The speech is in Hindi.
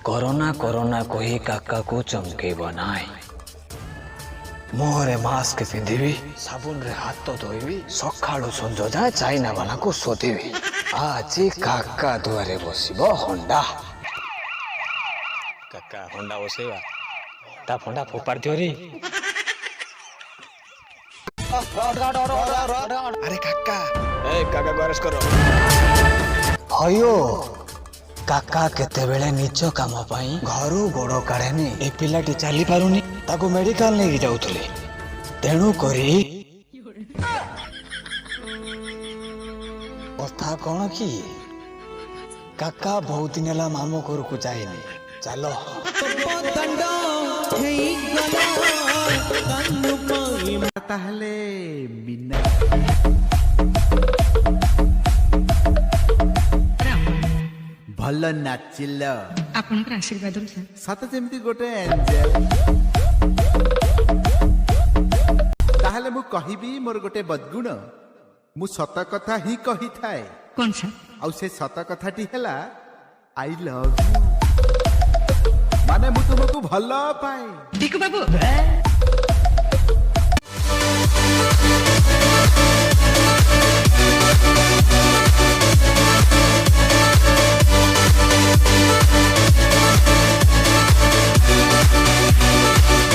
कोरोना कोरोना कही काका को चमकेब नाई मुहरे मास्क पिंधिबी साबुन रे हाथ तो धोइबी सकाळु संज जाए चाइना वाला को सोधिबी आज काका दुआरे बसिबो होंडा काका होंडा बसेबा ता फंडा फोपार दियो रे अरे काका ए काका को अरेस्ट करो हयो काका केते बेले निज काम पाई घरू गोड़ काढ़ेनी ए पिलाटी चली पारुनी ताको मेडिकल नहीं जाउथले तेणु करी कथा कौन कि काका बहुत दिन है मामू घर को जाएनी चलो ताहले बिना भल नाचिल आपनकर आशीर्वाद सत जेमती गोटे एंजेल ताहले मु कहिबी मोर गोटे बदगुण मु सत कथा ही कही थाए कौन सा आउ से सत कथाटी हैला आई लव यू माने मु तुमको भल पाए टिकू बाबू